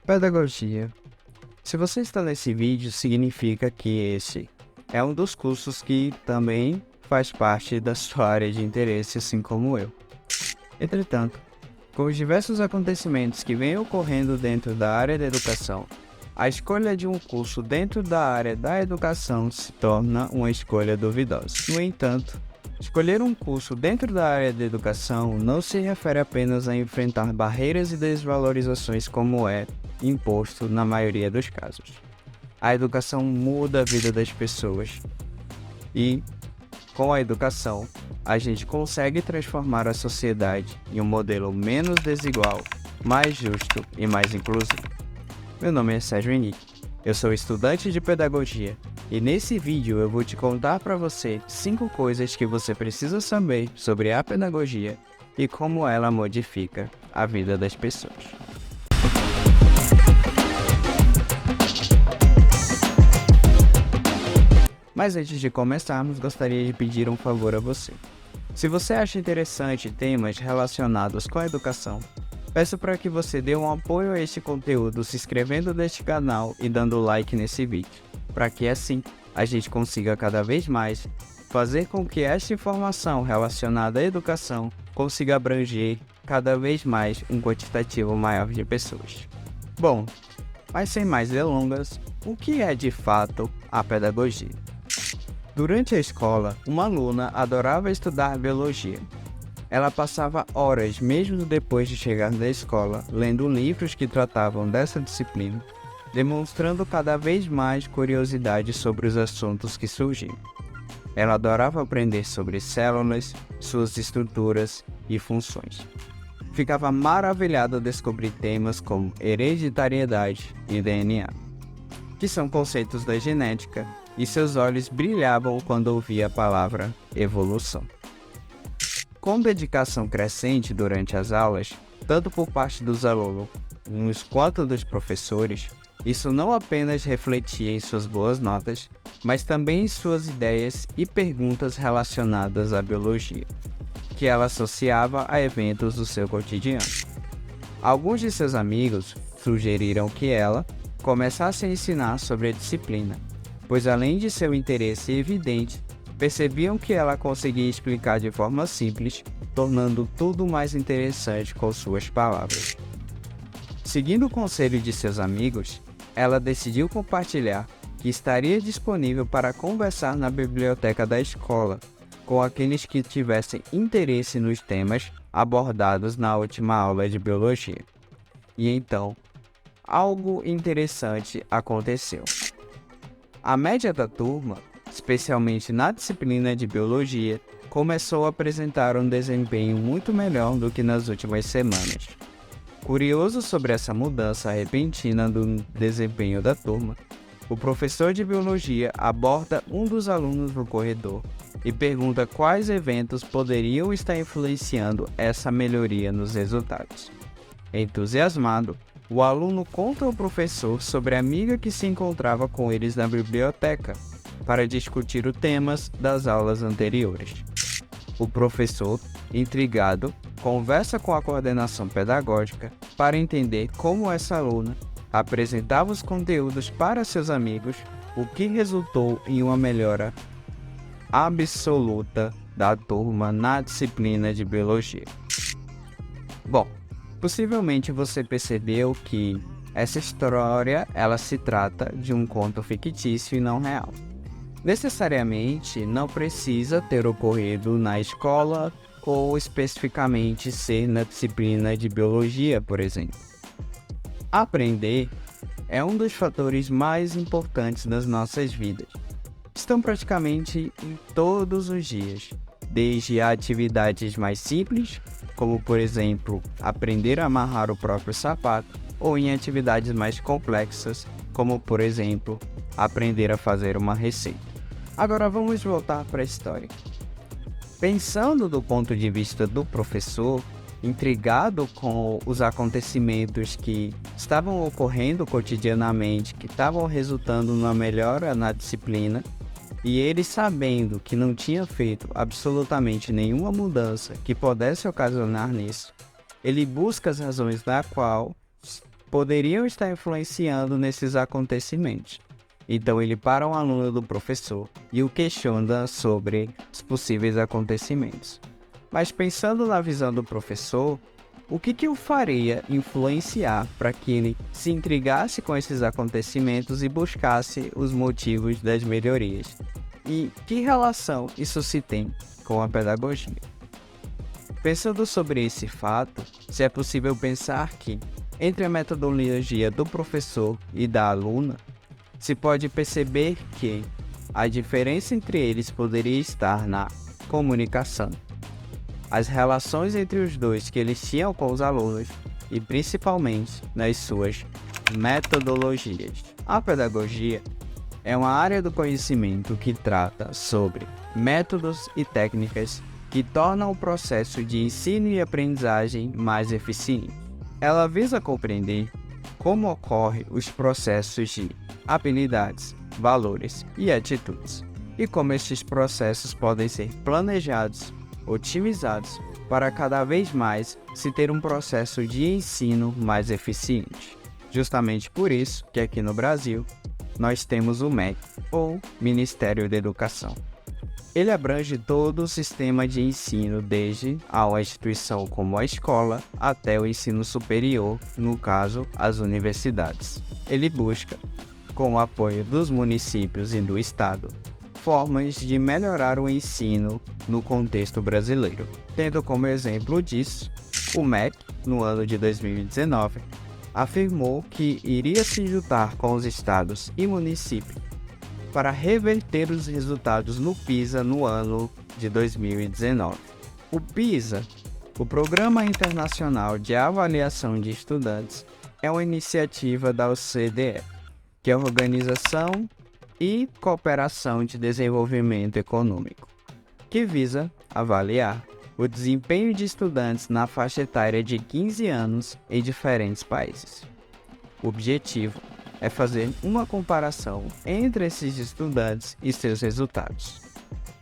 Pedagogia. Se você está nesse vídeo, significa que esse é um dos cursos que também faz parte da sua área de interesse, assim como eu. Entretanto, com os diversos acontecimentos que vêm ocorrendo dentro da área da educação, a escolha de um curso dentro da área da educação se torna uma escolha duvidosa. No entanto, escolher um curso dentro da área da educação não se refere apenas a enfrentar barreiras e desvalorizações como é imposto na maioria dos casos. A educação muda a vida das pessoas e, com a educação, a gente consegue transformar a sociedade em um modelo menos desigual, mais justo e mais inclusivo. Meu nome é Sérgio Henrique, eu sou estudante de pedagogia e nesse vídeo eu vou te contar para você 5 coisas que você precisa saber sobre a pedagogia e como ela modifica a vida das pessoas. Mas antes de começarmos, gostaria de pedir um favor a você. Se você acha interessante temas relacionados com a educação, peço para que você dê um apoio a este conteúdo se inscrevendo neste canal e dando like nesse vídeo, para que assim a gente consiga cada vez mais fazer com que esta informação relacionada à educação consiga abranger cada vez mais um quantitativo maior de pessoas. Bom, mas sem mais delongas, o que é de fato a pedagogia? Durante a escola, uma aluna adorava estudar biologia. Ela passava horas, mesmo depois de chegar da escola, lendo livros que tratavam dessa disciplina, demonstrando cada vez mais curiosidade sobre os assuntos que surgiam. Ela adorava aprender sobre células, suas estruturas e funções. Ficava maravilhada ao descobrir temas como hereditariedade e DNA, que são conceitos da genética, e seus olhos brilhavam quando ouvia a palavra evolução. Com dedicação crescente durante as aulas, tanto por parte dos alunos quanto dos professores, isso não apenas refletia em suas boas notas, mas também em suas ideias e perguntas relacionadas à biologia, que ela associava a eventos do seu cotidiano. Alguns de seus amigos sugeriram que ela começasse a ensinar sobre a disciplina, pois além de seu interesse evidente, percebiam que ela conseguia explicar de forma simples, tornando tudo mais interessante com suas palavras. Seguindo o conselho de seus amigos, ela decidiu compartilhar que estaria disponível para conversar na biblioteca da escola com aqueles que tivessem interesse nos temas abordados na última aula de biologia. E então, algo interessante aconteceu. A média da turma, especialmente na disciplina de biologia, começou a apresentar um desempenho muito melhor do que nas últimas semanas. Curioso sobre essa mudança repentina do desempenho da turma, o professor de biologia aborda um dos alunos no corredor e pergunta quais eventos poderiam estar influenciando essa melhoria nos resultados. Entusiasmado, o aluno conta ao professor sobre a amiga que se encontrava com eles na biblioteca para discutir os temas das aulas anteriores. O professor, intrigado, conversa com a coordenação pedagógica para entender como essa aluna apresentava os conteúdos para seus amigos, o que resultou em uma melhora absoluta da turma na disciplina de biologia. Bom, possivelmente você percebeu que essa história ela se trata de um conto fictício e não real. Necessariamente não precisa ter ocorrido na escola ou especificamente ser na disciplina de biologia, por exemplo. Aprender é um dos fatores mais importantes das nossas vidas. Estão praticamente em todos os dias, desde atividades mais simples, como por exemplo, aprender a amarrar o próprio sapato, ou em atividades mais complexas, como por exemplo, aprender a fazer uma receita. Agora vamos voltar para a história. Pensando do ponto de vista do professor, intrigado com os acontecimentos que estavam ocorrendo cotidianamente, que estavam resultando numa melhora na disciplina, e ele sabendo que não tinha feito absolutamente nenhuma mudança que pudesse ocasionar nisso, ele busca as razões da qual poderiam estar influenciando nesses acontecimentos. Então ele para um aluno do professor e o questiona sobre os possíveis acontecimentos. Mas pensando na visão do professor, o que o faria influenciar para que ele se intrigasse com esses acontecimentos e buscasse os motivos das melhorias? E que relação isso se tem com a pedagogia? Pensando sobre esse fato, se é possível pensar que, entre a metodologia do professor e da aluna, se pode perceber que a diferença entre eles poderia estar na comunicação, as relações entre os dois que eles tinham com os alunos e principalmente nas suas metodologias. A pedagogia é uma área do conhecimento que trata sobre métodos e técnicas que tornam o processo de ensino e aprendizagem mais eficiente. Ela visa compreender como ocorrem os processos de habilidades, valores e atitudes, e como estes processos podem ser planejados, otimizados, para cada vez mais se ter um processo de ensino mais eficiente. Justamente por isso que aqui no Brasil nós temos o MEC, ou Ministério da Educação. Ele abrange todo o sistema de ensino, desde a instituição como a escola até o ensino superior, no caso, as universidades. Ele busca, com o apoio dos municípios e do Estado, formas de melhorar o ensino no contexto brasileiro. Tendo como exemplo disso, o MEC, no ano de 2019, afirmou que iria se juntar com os estados e municípios para reverter os resultados no PISA no ano de 2019. O PISA, o Programa Internacional de Avaliação de Estudantes, é uma iniciativa da OCDE, que é a Organização e Cooperação de Desenvolvimento Econômico, que visa avaliar o desempenho de estudantes na faixa etária de 15 anos em diferentes países. O objetivo é fazer uma comparação entre esses estudantes e seus resultados.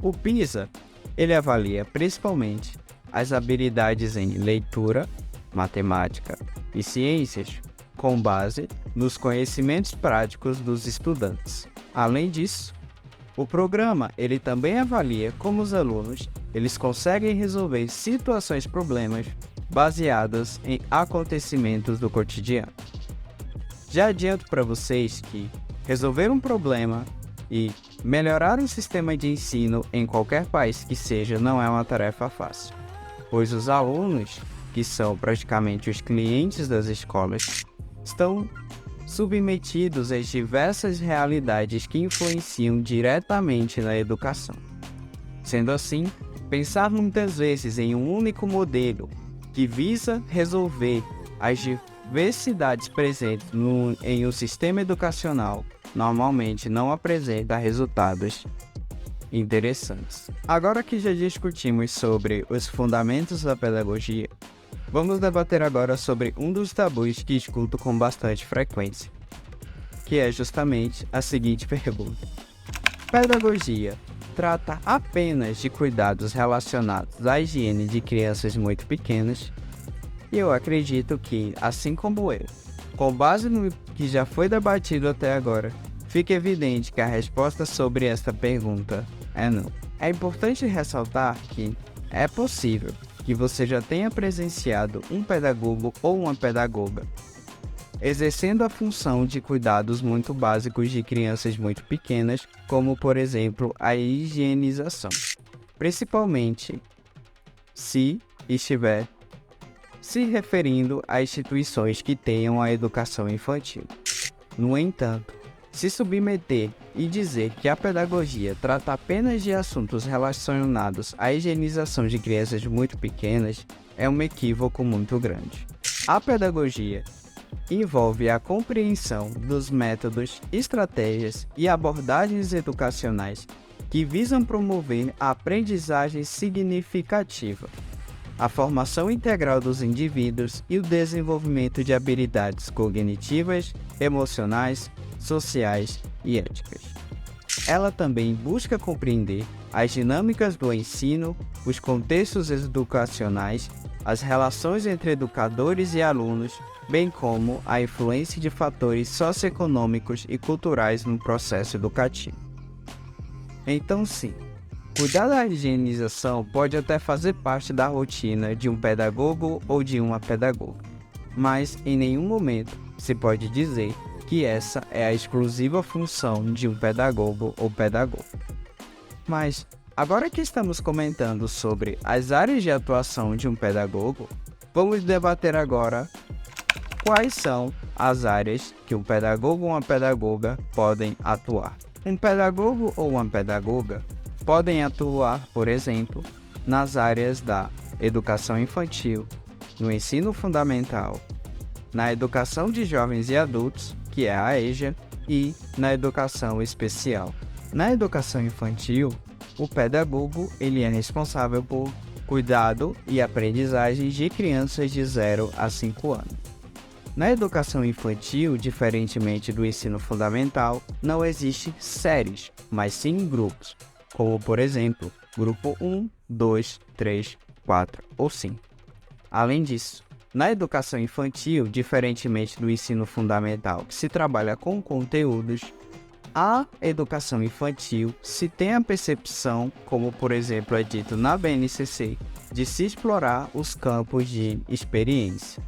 O PISA, ele avalia principalmente as habilidades em leitura, matemática e ciências, com base nos conhecimentos práticos dos estudantes. Além disso, o programa ele também avalia como os alunos eles conseguem resolver problemas baseados em acontecimentos do cotidiano. Já adianto para vocês que resolver um problema e melhorar o sistema de ensino em qualquer país que seja não é uma tarefa fácil, pois os alunos, que são praticamente os clientes das escolas, estão submetidos às diversas realidades que influenciam diretamente na educação. Sendo assim, pensar muitas vezes em um único modelo que visa resolver as diversidades presentes em um sistema educacional normalmente não apresenta resultados interessantes. Agora que já discutimos sobre os fundamentos da pedagogia, vamos debater agora sobre um dos tabus que escuto com bastante frequência, que é justamente a seguinte pergunta: pedagogia trata apenas de cuidados relacionados à higiene de crianças muito pequenas? E eu acredito que, assim como eu, com base no que já foi debatido até agora, fica evidente que a resposta sobre esta pergunta é não. É importante ressaltar que é possível que você já tenha presenciado um pedagogo ou uma pedagoga exercendo a função de cuidados muito básicos de crianças muito pequenas, como, por exemplo, a higienização, principalmente se estiver se referindo a instituições que tenham a educação infantil. No entanto, se submeter e dizer que a pedagogia trata apenas de assuntos relacionados à higienização de crianças muito pequenas é um equívoco muito grande. A pedagogia envolve a compreensão dos métodos, estratégias e abordagens educacionais que visam promover a aprendizagem significativa, a formação integral dos indivíduos e o desenvolvimento de habilidades cognitivas, emocionais, sociais e éticas. Ela também busca compreender as dinâmicas do ensino, os contextos educacionais, as relações entre educadores e alunos, bem como a influência de fatores socioeconômicos e culturais no processo educativo. Então, sim, cuidar da higienização pode até fazer parte da rotina de um pedagogo ou de uma pedagoga, mas em nenhum momento se pode dizer que essa é a exclusiva função de um pedagogo ou pedagoga. Mas, agora que estamos comentando sobre as áreas de atuação de um pedagogo, vamos debater agora quais são as áreas que um pedagogo ou uma pedagoga podem atuar. Um pedagogo ou uma pedagoga podem atuar, por exemplo, nas áreas da educação infantil, no ensino fundamental, na educação de jovens e adultos, que é a EJA, e na educação especial. Na educação infantil, o pedagogo ele é responsável por cuidado e aprendizagem de crianças de 0 a 5 anos. Na educação infantil, diferentemente do ensino fundamental, não existe séries, mas sim grupos, como por exemplo, grupo 1, 2, 3, 4 ou 5. Além disso, na educação infantil, diferentemente do ensino fundamental, que se trabalha com conteúdos, a educação infantil se tem a percepção, como por exemplo é dito na BNCC, de se explorar os campos de experiência,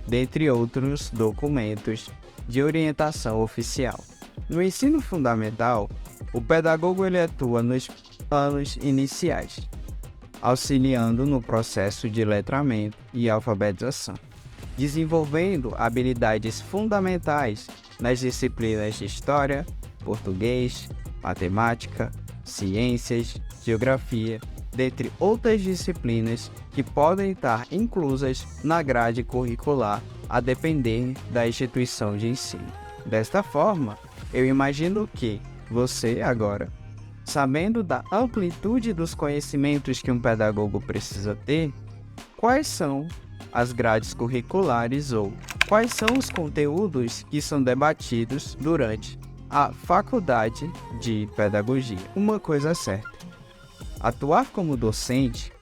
dentre outros documentos de orientação oficial. No ensino fundamental, o pedagogo ele atua nos anos iniciais, auxiliando no processo de letramento e alfabetização, desenvolvendo habilidades fundamentais nas disciplinas de História, Português, Matemática, Ciências, Geografia, dentre outras disciplinas que podem estar inclusas na grade curricular a depender da instituição de ensino. Desta forma, eu imagino que você agora, sabendo da amplitude dos conhecimentos que um pedagogo precisa ter, quais são as grades curriculares ou quais são os conteúdos que são debatidos durante a faculdade de pedagogia. Uma coisa é certa: atuar como docente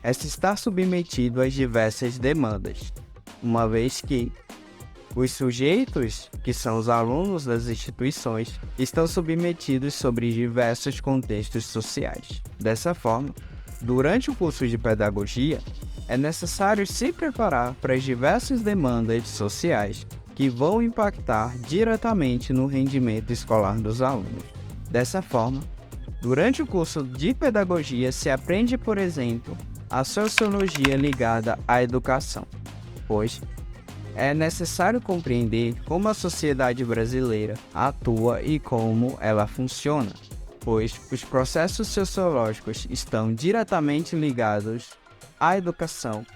é se estar submetido às diversas demandas, uma vez que os sujeitos, que são os alunos das instituições, estão submetidos sobre diversos contextos sociais. Dessa forma, durante o curso de pedagogia, é necessário se preparar para as diversas demandas sociais que vão impactar diretamente no rendimento escolar dos alunos. Dessa forma, durante o curso de pedagogia se aprende, por exemplo, a sociologia ligada à educação, pois é necessário compreender como a sociedade brasileira atua e como ela funciona, pois os processos sociológicos estão diretamente ligados à educação,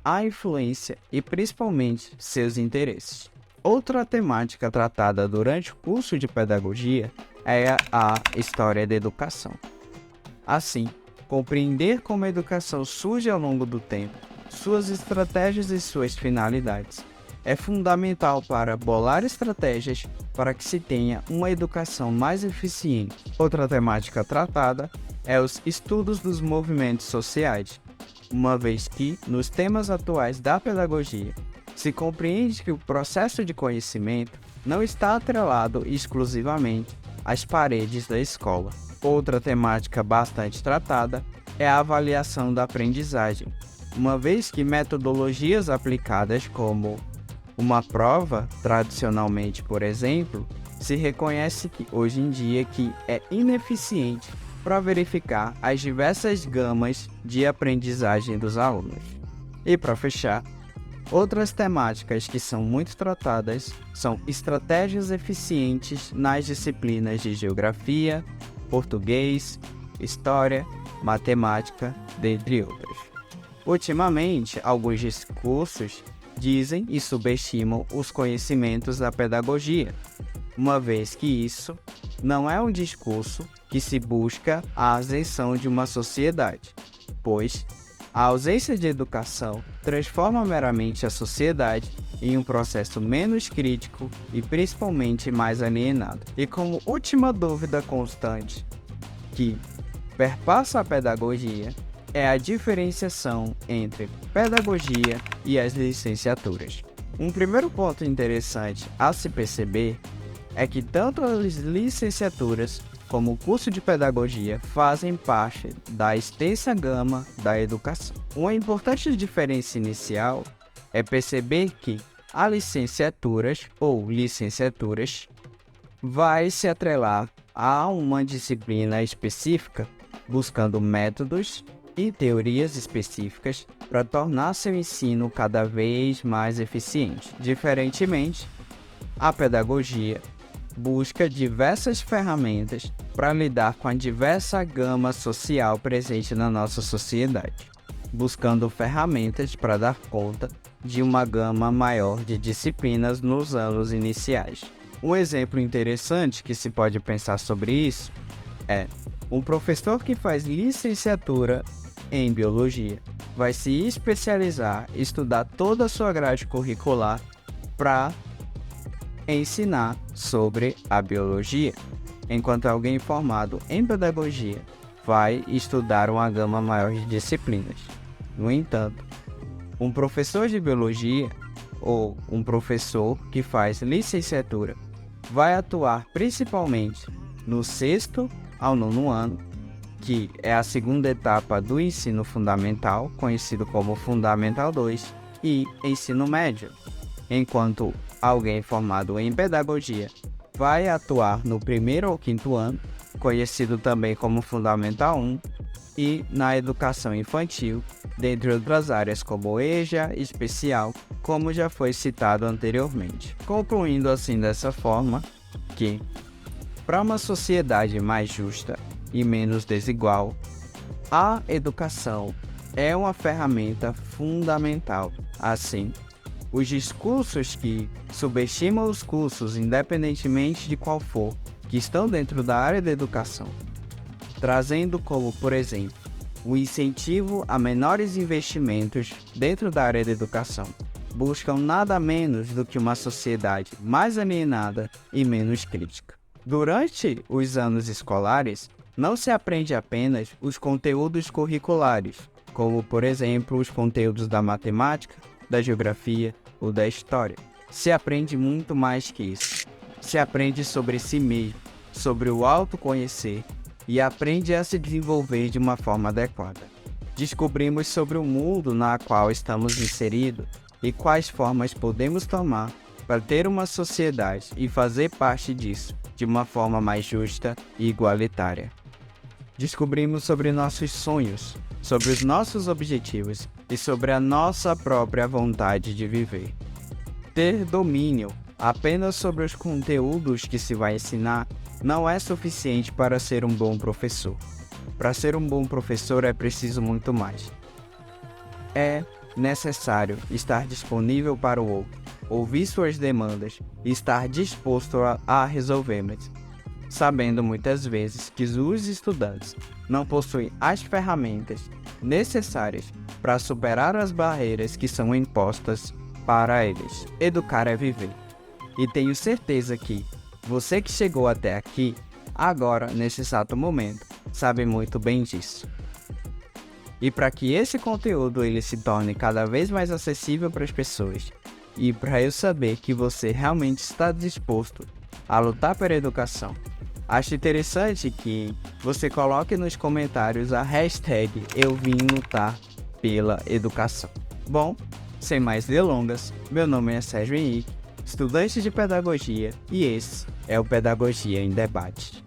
à influência e principalmente seus interesses. Outra temática tratada durante o curso de pedagogia é a história da educação. Assim, compreender como a educação surge ao longo do tempo, suas estratégias e suas finalidades, é fundamental para bolar estratégias para que se tenha uma educação mais eficiente. Outra temática tratada é os estudos dos movimentos sociais, uma vez que, nos temas atuais da pedagogia, se compreende que o processo de conhecimento não está atrelado exclusivamente às paredes da escola. Outra temática bastante tratada é a avaliação da aprendizagem, uma vez que metodologias aplicadas como uma prova, tradicionalmente, por exemplo, se reconhece que hoje em dia que é ineficiente para verificar as diversas gamas de aprendizagem dos alunos. E para fechar, outras temáticas que são muito tratadas são estratégias eficientes nas disciplinas de Geografia, Português, História, Matemática, dentre outras. Ultimamente, alguns discursos dizem e subestimam os conhecimentos da pedagogia, uma vez que isso não é um discurso que se busca a ascensão de uma sociedade, pois a ausência de educação transforma meramente a sociedade em um processo menos crítico e principalmente mais alienado. E como última dúvida constante que perpassa a pedagogia é a diferenciação entre pedagogia e as licenciaturas. Um primeiro ponto interessante a se perceber é que tanto as licenciaturas como o curso de pedagogia fazem parte da extensa gama da educação. Uma importante diferença inicial é perceber que a licenciaturas ou licenciaturas vai se atrelar a uma disciplina específica, buscando métodos e teorias específicas para tornar seu ensino cada vez mais eficiente. Diferentemente, a pedagogia busca diversas ferramentas para lidar com a diversa gama social presente na nossa sociedade, buscando ferramentas para dar conta de uma gama maior de disciplinas nos anos iniciais. Um exemplo interessante que se pode pensar sobre isso é um professor que faz licenciatura em biologia vai se especializar, estudar toda a sua grade curricular para ensinar sobre a biologia, enquanto alguém formado em pedagogia vai estudar uma gama maior de disciplinas. No entanto, um professor de biologia ou um professor que faz licenciatura vai atuar principalmente no 6º ao 9º ano, que é a segunda etapa do ensino fundamental, conhecido como Fundamental 2, e ensino médio, enquanto alguém formado em pedagogia vai atuar no 1º ou 5º ano, conhecido também como Fundamental 1, e na educação infantil, dentre outras áreas como EJA, especial, como já foi citado anteriormente. Concluindo assim dessa forma, que para uma sociedade mais justa e menos desigual, a educação é uma ferramenta fundamental. Assim, os discursos que subestimam os cursos, independentemente de qual for, que estão dentro da área da educação, trazendo como, por exemplo, o incentivo a menores investimentos dentro da área da educação, buscam nada menos do que uma sociedade mais alienada e menos crítica. Durante os anos escolares, não se aprende apenas os conteúdos curriculares, como, por exemplo, os conteúdos da matemática, da geografia ou da história. Se aprende muito mais que isso. Se aprende sobre si mesmo, sobre o autoconhecer e aprende a se desenvolver de uma forma adequada. Descobrimos sobre o mundo na qual estamos inseridos e quais formas podemos tomar para ter uma sociedade e fazer parte disso de uma forma mais justa e igualitária. Descobrimos sobre nossos sonhos, sobre os nossos objetivos e sobre a nossa própria vontade de viver. Ter domínio apenas sobre os conteúdos que se vai ensinar não é suficiente para ser um bom professor. Para ser um bom professor é preciso muito mais. É necessário estar disponível para o outro, ouvir suas demandas e estar disposto a resolvê-las, sabendo muitas vezes que os estudantes não possuem as ferramentas necessárias para superar as barreiras que são impostas para eles. Educar é viver. E tenho certeza que você que chegou até aqui, agora, nesse exato momento, sabe muito bem disso. E para que esse conteúdo ele se torne cada vez mais acessível para as pessoas, e para eu saber que você realmente está disposto a lutar pela educação, acho interessante que você coloque nos comentários a hashtag Eu Vim Lutar pela Educação. Bom, sem mais delongas, meu nome é Sérgio Henrique, estudante de pedagogia, e esse é o Pedagogia em Debate.